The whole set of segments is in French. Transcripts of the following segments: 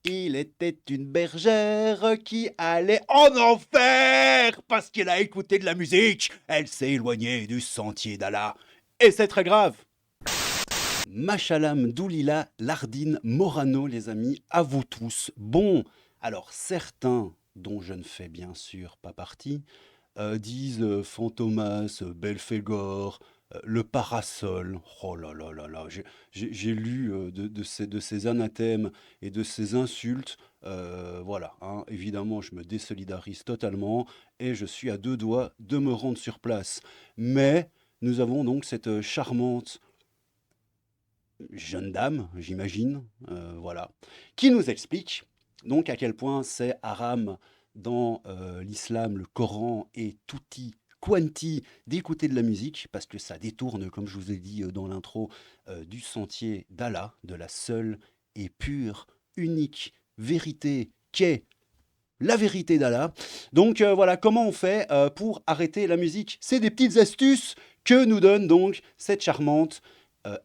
Il était une bergère qui allait en enfer parce qu'elle a écouté de la musique. Elle s'est éloignée du sentier d'Allah. Et c'est très grave. Machalam, Doulila, Lardine, Morano, les amis, à vous tous. Bon, alors certains, dont je ne fais bien sûr pas partie, disent Fantomas, Belphégor, le parasol. Oh là là là là, j'ai lu de ces anathèmes et de ces insultes. Voilà, hein, évidemment, je me désolidarise totalement et je suis à deux doigts de me rendre sur place. Mais nous avons donc cette charmante jeune dame, j'imagine, voilà, qui nous explique donc à quel point c'est haram dans l'islam, le Coran et tutti quanti d'écouter de la musique, parce que ça détourne, comme je vous ai dit dans l'intro, du sentier d'Allah, de la seule et pure, unique vérité qu'est la vérité d'Allah. Donc voilà, comment on fait pour arrêter la musique? C'est des petites astuces que nous donne donc cette charmante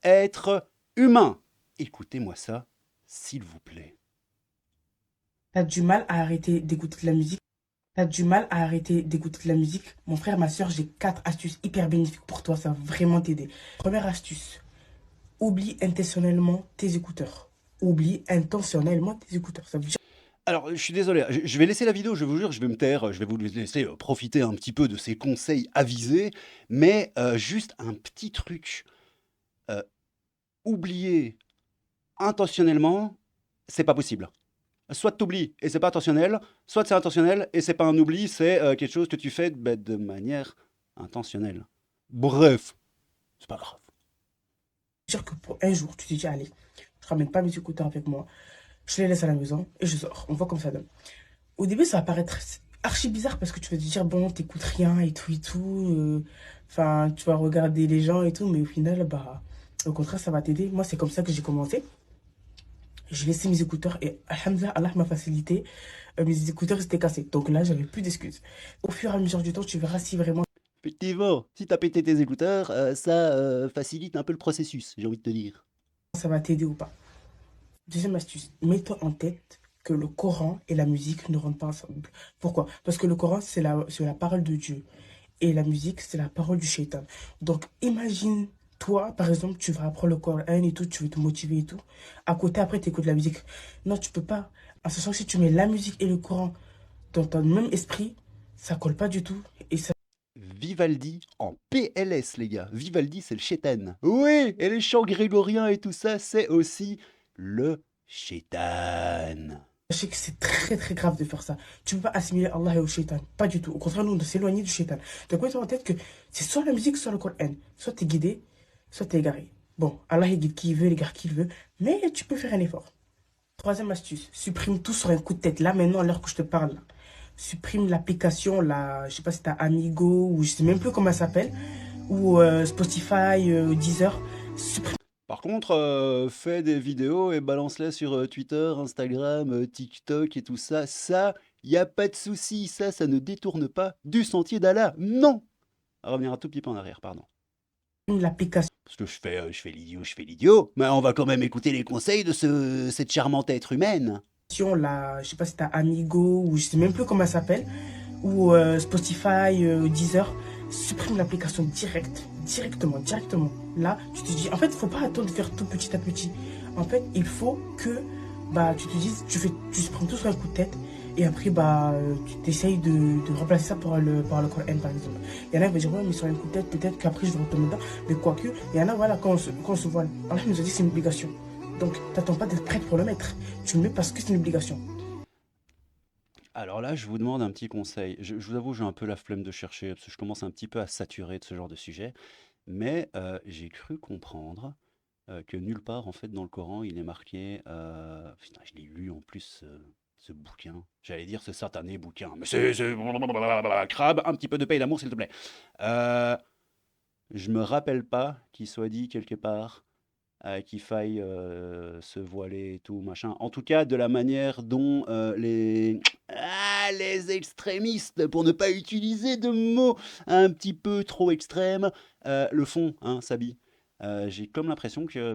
être humain. Écoutez-moi ça, s'il vous plaît. T'as du mal à arrêter d'écouter de la musique. T'as du mal à arrêter d'écouter de la musique. Mon frère, ma soeur, j'ai 4 astuces hyper bénéfiques pour toi. Ça va vraiment t'aider. Première astuce, oublie intentionnellement tes écouteurs. Oublie intentionnellement tes écouteurs. Ça veut dire Alors, je suis désolé, je vais laisser la vidéo, je vous jure, je vais me taire, je vais vous laisser profiter un petit peu de ces conseils avisés, mais juste un petit truc. Euh, oublier intentionnellement, c'est pas possible. Soit tu oublies et c'est pas intentionnel, soit c'est intentionnel et c'est pas un oubli, c'est quelque chose que tu fais de manière intentionnelle. Bref, c'est pas grave. que pour un jour, tu te dis, allez, je ramène pas mes écouteurs avec moi. Je les laisse à la maison et je sors. On voit comme ça donne. Au début, ça va paraître archi bizarre parce que tu vas te dire, bon, t'écoutes rien et tout et tout. Enfin, tu vas regarder les gens et tout, mais au final, bah, au contraire, ça va t'aider. Moi, c'est comme ça que j'ai commencé. J'ai laissé mes écouteurs et alhamdoulilah, Allah m'a facilité. Mes écouteurs étaient cassés. Donc là, j'avais plus d'excuses. Au fur et à mesure du temps, tu verras si vraiment Effectivement, si t'as pété tes écouteurs, ça facilite un peu le processus, j'ai envie de te dire. ça va t'aider ou pas. Deuxième astuce, mets-toi en tête que le Coran et la musique ne rentrent pas ensemble. Pourquoi? Parce que le Coran, c'est la parole de Dieu. Et la musique, c'est la parole du shaitan. Donc, imagine, toi, par exemple, tu vas apprendre le Coran et tout, tu veux te motiver et tout. À côté, après, tu écoutes la musique. Non, tu peux pas. En sachant que si tu mets la musique et le Coran dans ton même esprit, ça colle pas du tout. Et ça Vivaldi en PLS, les gars. Vivaldi, c'est le chétan. Oui, et les chants grégoriens et tout ça, c'est aussi le chétan. je sais que c'est très très grave de faire ça. Tu peux pas assimiler Allah et au shaitan. Pas du tout. Au contraire, nous, on doit s'éloigner du shaitan. Donc, mets-toi en tête que c'est soit la musique, soit le Coran. Soit tu es guidé, soit tu es égaré. Bon, Allah, il guide qui il veut, il égare qui il veut. Mais tu peux faire un effort. Troisième astuce, supprime tout sur un coup de tête. Là, maintenant, à l'heure que je te parle, là. Supprime l'application, là, je sais pas si t'as Amigo, ou je sais même plus comment elle s'appelle, ou Spotify, Deezer. Supprime Par contre, fais des vidéos et balance-les sur Twitter, Instagram, TikTok et tout ça. Ça, y a pas de souci. Ça ne détourne pas du sentier d'Allah. Non. On va revenir un tout petit peu en arrière, pardon. l'application. Parce que je fais l'idiot. Mais on va quand même écouter les conseils de cette charmante être humaine. Là, je sais pas si t'as Amigo, ou je sais même plus comment elle s'appelle, ou Spotify, Deezer. Supprime l'application directement. Là, tu te dis, en fait, il faut pas attendre de faire tout petit à petit. En fait, il faut que bah, tu te dises, tu supprimes tout sur un coup de tête. Et après, bah, tu t'essayes de remplacer ça par le Coran, par exemple. Il y en a qui vont dire, ouais, mais sur un coup de tête, peut-être qu'après, je vais retomber dedans. Mais quoique, il y en a, voilà, quand on se voile, Allah nous a dit que c'est une obligation. Donc, t'attends pas d'être prête pour le mettre. Tu le mets parce que c'est une obligation. Alors là, je vous demande un petit conseil. Je vous avoue, j'ai un peu la flemme de chercher, parce que je commence un petit peu à saturer de ce genre de sujet. Mais j'ai cru comprendre que nulle part, en fait, dans le Coran, il est marqué. Putain, je l'ai lu en plus, ce bouquin. J'allais dire ce satané bouquin. Mais Crabe, un petit peu de paix et d'amour, s'il te plaît. Euh, je me rappelle pas qu'il soit dit quelque part qu'il faille se voiler et tout, machin. En tout cas, de la manière dont les extrémistes, pour ne pas utiliser de mots un petit peu trop extrêmes, le font, hein, Sabi. J'ai comme l'impression que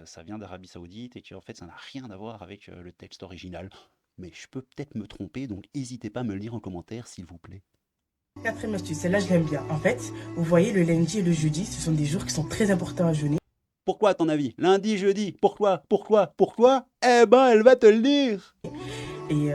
ça vient d'Arabie Saoudite et qu'en fait ça n'a rien à voir avec le texte original. Mais je peux peut-être me tromper, donc n'hésitez pas à me le dire en commentaire, s'il vous plaît. Quatrième astuce, celle-là je l'aime bien. En fait, vous voyez, le lundi et le jeudi, ce sont des jours qui sont très importants à jeûner. Pourquoi, à ton avis? Lundi, jeudi, pourquoi? Pourquoi? Eh ben, elle va te le dire! Et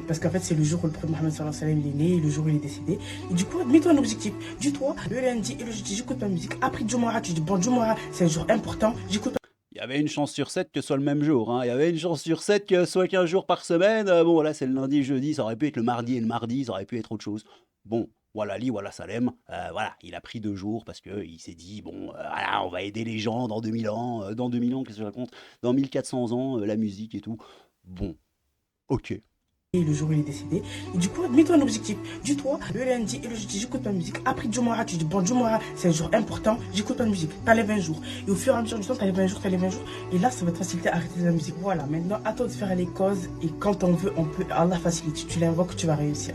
parce qu'en fait, c'est le jour où le prophète Mohammed sallallahu alayhi wa sallam il est né et le jour où il est décédé. Et du coup, mets-toi un objectif. Dis-toi, le lundi et le jeudi, j'écoute ma musique. Après Jumu'ah, tu dis, bon, Jumu'ah, c'est un jour important, j'écoute Il y avait une chance sur 7 que ce soit le même jour, hein. Il y avait une chance sur 7 que ce soit qu'un jour par semaine. Bon, là, c'est le lundi, jeudi, ça aurait pu être le mardi et le mardi, ça aurait pu être autre chose. Bon, voilà, voilà Salem. Voilà, il a pris 2 jours parce qu'il s'est dit, bon, voilà, on va aider les gens dans 2000 ans. Dans 2000 ans, qu'est-ce que je raconte? Dans 1400 ans, la musique et tout. Bon, ok. et le jour où il est décédé. Et du coup, mets-toi un objectif. Dis-toi, le lundi et le jeudi, j'écoute ma musique. Après Jumu'ah, tu dis, bon, Jumu'ah, c'est un jour important, j'écoute ma musique. T'enlèves un jour. Et au fur et à mesure du temps, t'enlèves un jour, t'enlèves un jour. Et là, ça va te faciliter à arrêter la musique. Voilà, maintenant, à toi de faire les causes. Et quand on veut, on peut. Allah facilite. Tu l'invoques, tu vas réussir.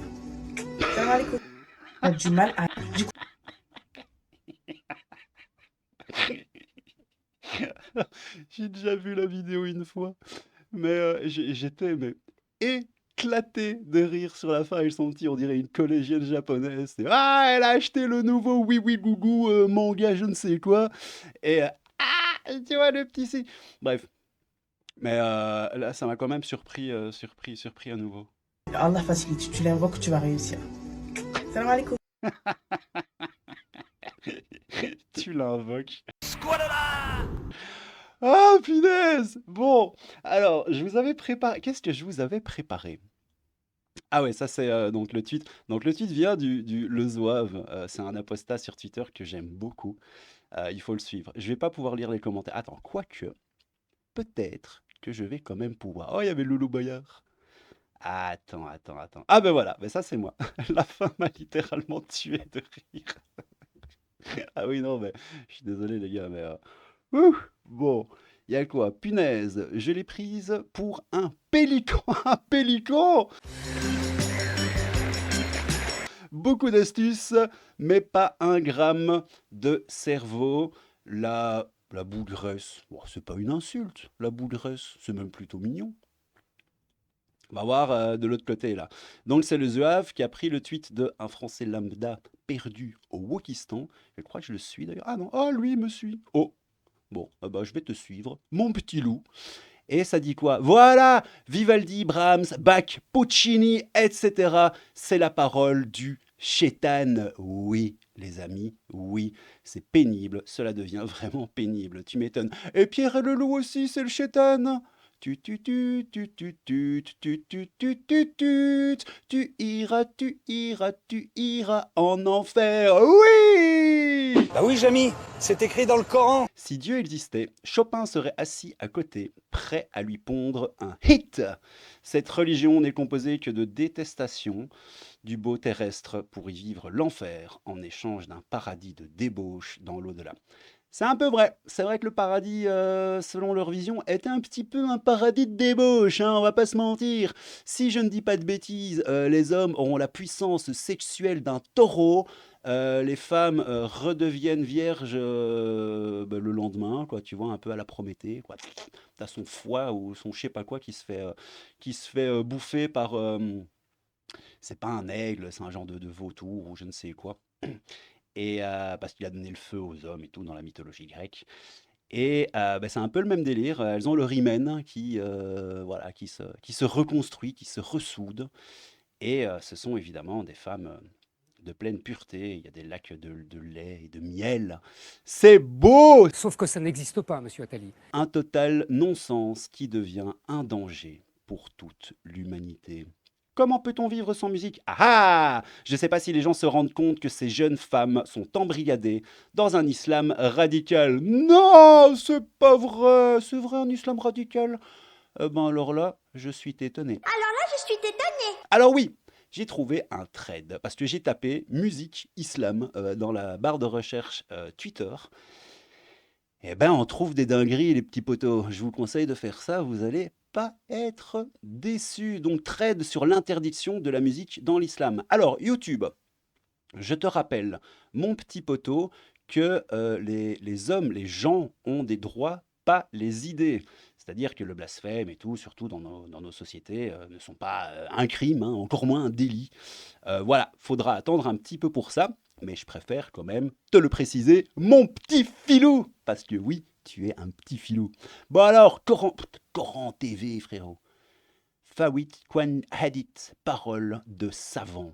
Ça va, les causes. T'as du mal à. Du coup, J'ai déjà vu la vidéo une fois, mais j'étais mais éclaté de rire sur la fin. Ils sont petits, on dirait une collégienne japonaise. C'est, ah, elle a acheté le nouveau Oui Oui Gougou manga, je ne sais quoi. Et tu vois le petit si. Bref, mais là, ça m'a quand même surpris à nouveau. Allah facilite. Tu l'invoques, tu vas réussir. Salam alaikum. Tu l'invoques. Ah, punaise! Bon, alors, je vous avais préparé. Qu'est-ce que je vous avais préparé? Ah ouais, ça c'est donc le tweet. Donc le tweet vient du Le Zouave. C'est un apostat sur Twitter que j'aime beaucoup. Il faut le suivre. Je vais pas pouvoir lire les commentaires. Attends, quoique, peut-être que je vais quand même pouvoir. Oh, il y avait Loulou Boyard. Attends. Ah ben voilà, ben ça c'est moi. La fin m'a littéralement tué de rire. Ah oui, non, mais je suis désolé les gars, mais ouh, bon, il y a quoi? Punaise, je l'ai prise pour un pélican, un pélican! Beaucoup d'astuces, mais pas un gramme de cerveau. La bougresse, bon, c'est pas une insulte, la bougresse, c'est même plutôt mignon. On va voir de l'autre côté là. Donc c'est le Zouave qui a pris le tweet de un Français lambda perdu au Wokistan. Je crois que je le suis d'ailleurs. Ah non, oh lui il me suit. Oh, bon, bah, je vais te suivre, mon petit loup. Et ça dit quoi? Voilà, Vivaldi, Brahms, Bach, Puccini, etc. C'est la parole du chétan. Oui, les amis, oui, c'est pénible. Cela devient vraiment pénible. Tu m'étonnes. Et Pierre et le loup aussi, c'est le chétan. Tu iras en enfer. Oui! Bah oui, Jamy, c'est écrit dans le Coran. Si Dieu existait, Chopin serait assis à côté, prêt à lui pondre un hit. Cette religion n'est composée que de détestation du beau terrestre pour y vivre l'enfer en échange d'un paradis de débauche dans l'au-delà. C'est un peu vrai. C'est vrai que le paradis, selon leur vision, est un petit peu un paradis de débauche, hein, on va pas se mentir. Si je ne dis pas de bêtises, les hommes auront la puissance sexuelle d'un taureau, les femmes redeviennent vierges le lendemain, quoi, tu vois, un peu à la Prométhée, quoi. T'as son foie ou son je sais pas quoi qui se fait bouffer par... c'est pas un aigle, c'est un genre de vautour ou je ne sais quoi. Et parce qu'il a donné le feu aux hommes et tout dans la mythologie grecque. Et c'est un peu le même délire. Elles ont leur hymen voilà, qui se reconstruit, qui se ressoude. Et ce sont évidemment des femmes de pleine pureté. Il y a des lacs de lait et de miel. C'est beau! Sauf que ça n'existe pas, monsieur Attali. Un total non-sens qui devient un danger pour toute l'humanité. Comment peut-on vivre sans musique? Ah ah! Je ne sais pas si les gens se rendent compte que ces jeunes femmes sont embrigadées dans un islam radical. Non, c'est pas vrai! C'est vrai un islam radical? Ben alors là, je suis étonné. Alors oui, j'ai trouvé un thread parce que j'ai tapé musique islam dans la barre de recherche Twitter. Eh ben, on trouve des dingueries, les petits potos. Je vous conseille de faire ça, vous allez pas être déçus. Donc, trade sur l'interdiction de la musique dans l'islam. Alors, YouTube, je te rappelle, mon petit poteau, que les hommes, les gens ont des droits, pas les idées. C'est-à-dire que le blasphème et tout, surtout dans nos sociétés, ne sont pas un crime, hein, encore moins un délit. Voilà, faudra attendre un petit peu pour ça, mais je préfère quand même te le préciser, mon petit filou, parce que oui, tu es un petit filou. Bon alors, Coran TV, frérot. Fawit Kwan Hadith, parole de savant.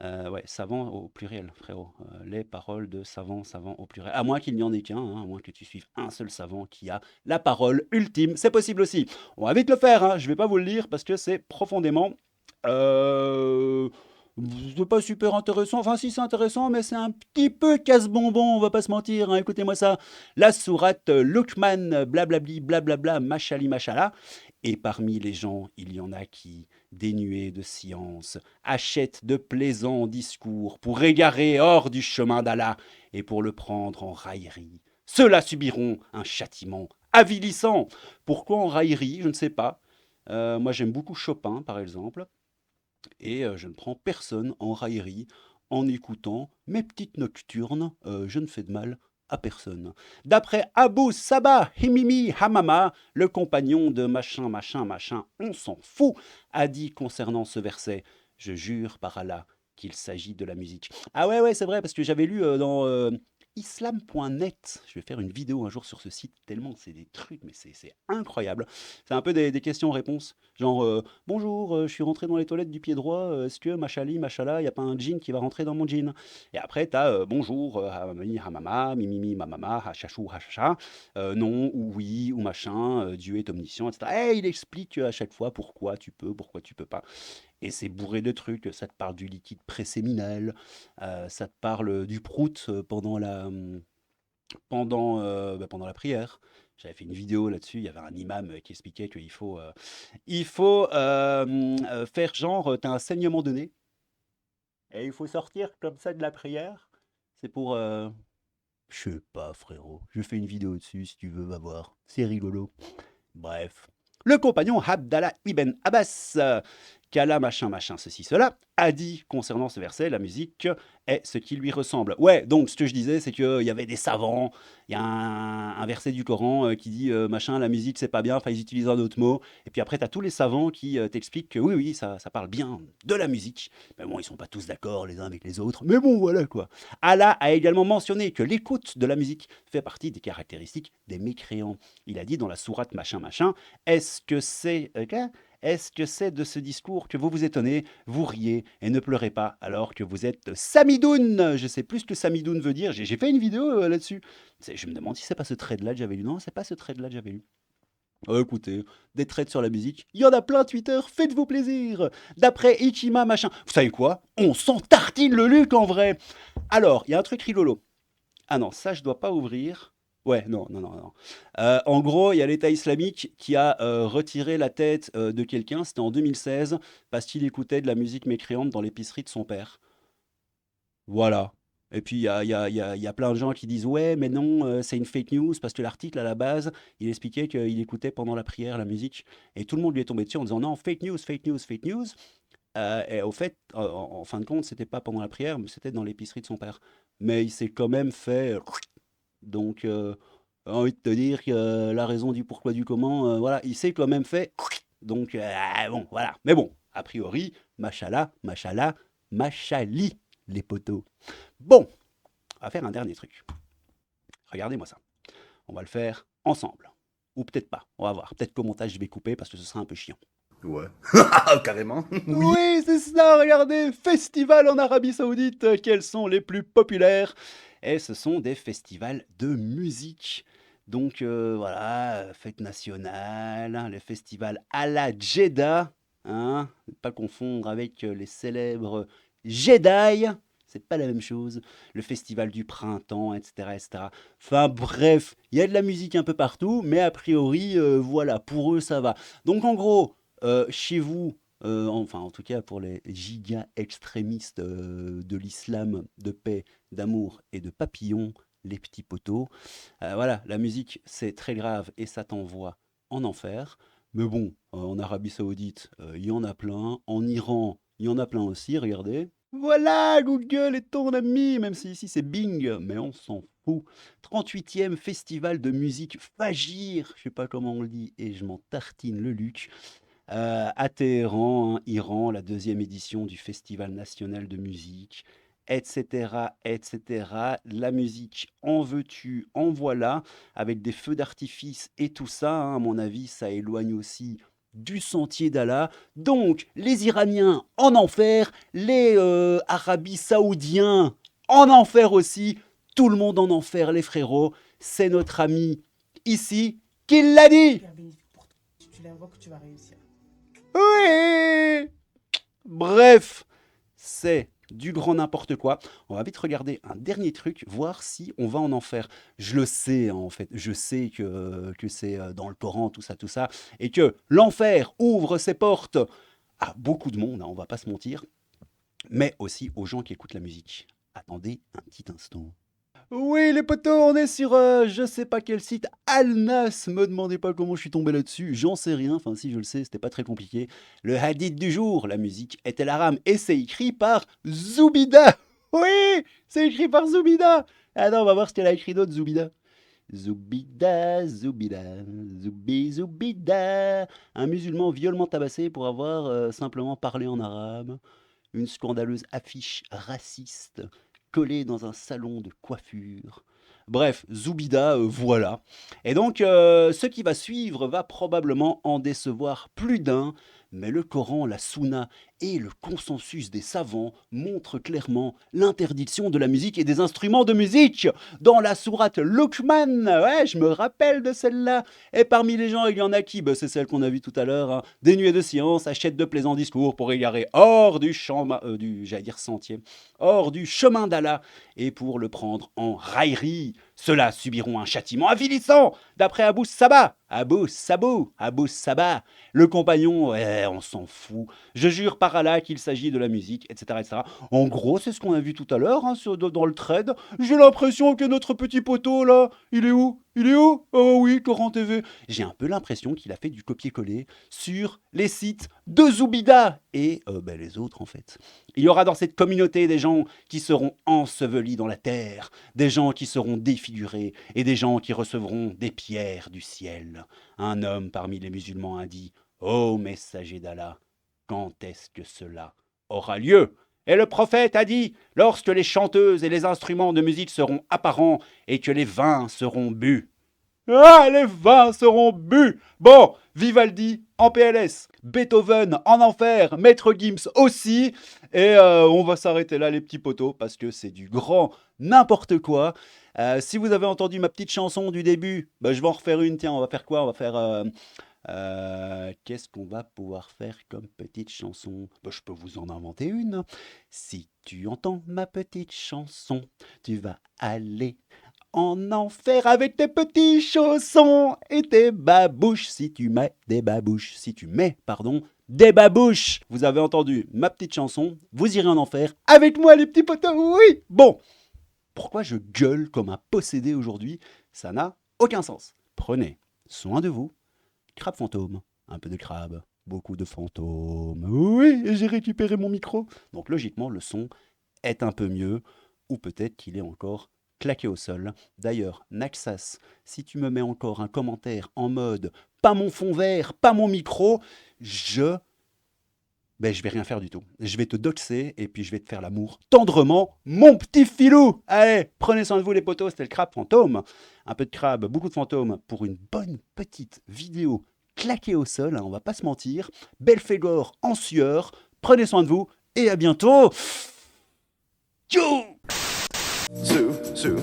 Ouais, savant au pluriel, frérot. Les paroles de savant, savant au pluriel. À moins qu'il n'y en ait qu'un, hein, à moins que tu suives un seul savant qui a la parole ultime. C'est possible aussi. On va vite le faire, hein. Je vais pas vous le lire parce que c'est profondément. Euh, c'est pas super intéressant. Enfin, si c'est intéressant, mais c'est un petit peu casse-bonbon, on va pas se mentir, hein. Écoutez-moi ça. La sourate Luqman, blablabli, blablabla, machali, machala. Et parmi les gens, il y en a qui, dénués de science, achètent de plaisants discours pour égarer hors du chemin d'Allah et pour le prendre en raillerie. Ceux-là subiront un châtiment avilissant. Pourquoi en raillerie? Je ne sais pas. Moi, j'aime beaucoup Chopin, par exemple, et je ne prends personne en raillerie en écoutant mes petites nocturnes. Je ne fais de mal à personne. D'après Abu Sabah Himimi Hamama, le compagnon de machin, machin, machin, on s'en fout, a dit concernant ce verset, je jure par Allah qu'il s'agit de la musique. Ah ouais, ouais, c'est vrai, parce que j'avais lu dans islam.net, je vais faire une vidéo un jour sur ce site, tellement c'est des trucs, mais c'est incroyable. C'est un peu des questions-réponses, genre bonjour, je suis rentré dans les toilettes du pied droit, est-ce que machali, machala, il n'y a pas un djinn qui va rentrer dans mon jean? Et après, tu as bonjour, hamami, hamama, mimimi, mamama, hachachou, hachacha, non, ou oui, ou machin, Dieu est omniscient, etc. Et il explique à chaque fois pourquoi tu peux pas. Et c'est bourré de trucs, ça te parle du liquide préséminal, ça te parle du prout pendant la prière. J'avais fait une vidéo là-dessus, il y avait un imam qui expliquait qu'il faut faire genre, tu as un saignement de nez, et il faut sortir comme ça de la prière. C'est pour... je sais pas, frérot. Je fais une vidéo dessus, si tu veux, va voir. C'est rigolo. Bref. Le compagnon Abdallah ibn Abbas, qu'Allah machin machin ceci cela, a dit concernant ce verset, la musique est ce qui lui ressemble. Ouais, donc ce que je disais, c'est qu'il y avait des savants, il y a un verset du Coran qui dit machin, la musique c'est pas bien, enfin ils utilisent un autre mot, et puis après tu as tous les savants qui t'expliquent que oui, oui, ça parle bien de la musique, mais bon, ils sont pas tous d'accord les uns avec les autres, mais bon, voilà quoi. Allah a également mentionné que l'écoute de la musique fait partie des caractéristiques des mécréants. Il a dit dans la sourate machin machin, est-ce que c'est est-ce que c'est de ce discours que vous vous étonnez, vous riez et ne pleurez pas alors que vous êtes Samidoun? Je sais plus ce que Samidoun veut dire, j'ai fait une vidéo là-dessus. Je me demande si c'est pas ce trade-là que j'avais lu. Non, c'est pas ce trade-là que j'avais lu. Écoutez, des trades sur la musique, il y en a plein Twitter, faites-vous plaisir. D'après Ichima machin, vous savez quoi? On s'en tartine le Luc en vrai. Alors, il y a un truc rigolo. Ah non, ça je dois pas ouvrir. Ouais, non, non, non, non. En gros, il y a l'État islamique qui a retiré la tête de quelqu'un, c'était en 2016, parce qu'il écoutait de la musique mécréante dans l'épicerie de son père. Voilà. Et puis, il y a plein de gens qui disent, ouais, mais non, c'est une fake news, parce que l'article, à la base, il expliquait qu'il écoutait pendant la prière la musique, et tout le monde lui est tombé dessus en disant, non, fake news, fake news, fake news. Et au fait, en fin de compte, c'était pas pendant la prière, mais c'était dans l'épicerie de son père. Mais il s'est quand même fait donc, j'ai envie de te dire que la raison du pourquoi du comment, voilà, il s'est quand même fait. Donc, bon, voilà. Mais bon, a priori, machallah, machallah, machali, les poteaux. Bon, on va faire un dernier truc. Regardez-moi ça. On va le faire ensemble. Ou peut-être pas. On va voir. Peut-être qu'au montage, je vais couper parce que ce sera un peu chiant. Ouais, carrément. Oui, c'est ça, regardez, festival en Arabie Saoudite, quels sont les plus populaires? Et ce sont des festivals de musique. Donc voilà, fête nationale, hein, le festival à la Jeddah, hein, ne pas confondre avec les célèbres Jedi, c'est pas la même chose. Le festival du printemps, etc., etc. Enfin bref, il y a de la musique un peu partout, mais a priori, voilà, pour eux ça va. Donc en gros, chez vous, enfin en tout cas pour les giga extrémistes de l'islam, de paix, d'amour et de papillons, les petits poteaux, voilà, la musique c'est très grave et ça t'envoie en enfer. Mais bon, en Arabie Saoudite, il y en a plein. En Iran, il y en a plein aussi, regardez. Voilà, Google est ton ami, même si ici c'est Bing, mais on s'en fout. 38e festival de musique Fagir, je sais pas comment on le dit, et je m'en tartine le Luc. À Téhéran, hein, Iran, la deuxième édition du Festival national de musique, etc., etc. La musique, en veux-tu, en voilà, avec des feux d'artifice et tout ça, hein, à mon avis, ça éloigne aussi du sentier d'Allah. Donc, les Iraniens en enfer, les Arabes saoudiens en enfer aussi, tout le monde en enfer, les frérots. C'est notre ami ici qui l'a dit. Hyper bénéfique pour toi. Si tu l'invoques, tu vas réussir. Oui. Bref, c'est du grand n'importe quoi. On va vite regarder un dernier truc, voir si on va en enfer. Je le sais, hein, en fait. Je sais que c'est dans le Coran, tout ça, et que l'enfer ouvre ses portes à beaucoup de monde, hein, on va pas se mentir, mais aussi aux gens qui écoutent la musique. Attendez un petit instant. Oui, les potos, on est sur je sais pas quel site, Alnas. Me demandez pas comment je suis tombé là-dessus, j'en sais rien. Enfin, si je le sais, c'était pas très compliqué. Le hadith du jour, la musique est El Haram et c'est écrit par Zoubida. Oui, c'est écrit par Zoubida. Ah non, on va voir ce qu'elle a écrit d'autre, Zoubida. Zoubida, Zoubida, Zoubida. Un musulman violemment tabassé pour avoir simplement parlé en arabe. Une scandaleuse affiche raciste collée dans un salon de coiffure. Bref, Zoubida, voilà. Et donc, ce qui va suivre va probablement en décevoir plus d'un, mais le Coran, la Sunna et le consensus des savants montrent clairement l'interdiction de la musique et des instruments de musique. Dans la sourate Luqman, ouais, je me rappelle de celle-là. Et parmi les gens, il y en a qui, bah, c'est celle qu'on a vue tout à l'heure, hein, dénués de science, achètent de plaisants discours pour égarer hors du champ, j'allais dire sentier, hors du chemin d'Allah, et pour le prendre en raillerie. Ceux-là subiront un châtiment avilissant, d'après Abou Sabah. Abou Sabah. Le compagnon, on s'en fout. Je jure par Allah qu'il s'agit de la musique, etc., etc. En gros, c'est ce qu'on a vu tout à l'heure hein, dans le trade. J'ai l'impression que notre petit poteau, là, il est où? Oh oui, Coran TV. J'ai un peu l'impression qu'il a fait du copier-coller sur les sites de Zoubida et les autres, en fait. Il y aura dans cette communauté des gens qui seront ensevelis dans la terre, des gens qui seront défigurés et des gens qui recevront des pierres du ciel. Un homme parmi les musulmans a dit « Ô messager d'Allah, quand est-ce que cela aura lieu ?» Et le prophète a dit « Lorsque les chanteuses et les instruments de musique seront apparents et que les vins seront bu. » Ah, les vins seront bu. Bon, Vivaldi en PLS, Beethoven en enfer, Maître Gims aussi. Et on va s'arrêter là, les petits potos, parce que c'est du grand n'importe quoi. Si vous avez entendu ma petite chanson du début, bah, je vais en refaire une. Tiens, on va faire quoi? On va faire... qu'est-ce qu'on va pouvoir faire comme petite chanson? Bah, je peux vous en inventer une. Si tu entends ma petite chanson, tu vas aller en enfer avec tes petits chaussons et tes babouches. Si tu mets des babouches, des babouches. Vous avez entendu ma petite chanson, vous irez en enfer avec moi les petits potos, oui. Bon, pourquoi je gueule comme un possédé aujourd'hui? Ça n'a aucun sens. Prenez soin de vous. Crabe fantôme, un peu de crabe, beaucoup de fantômes. Oui, j'ai récupéré mon micro. Donc logiquement, le son est un peu mieux, ou peut-être qu'il est encore claqué au sol. D'ailleurs, Naxas, si tu me mets encore un commentaire en mode « pas mon fond vert, pas mon micro », je vais rien faire du tout. Je vais te doxer et puis je vais te faire l'amour tendrement, mon petit filou. Allez, prenez soin de vous les potos, c'était le crabe fantôme. Un peu de crabe, beaucoup de fantômes pour une bonne petite vidéo claquée au sol, hein, on va pas se mentir. Belphégor en sueur, prenez soin de vous et à bientôt. Tchou! Zoo.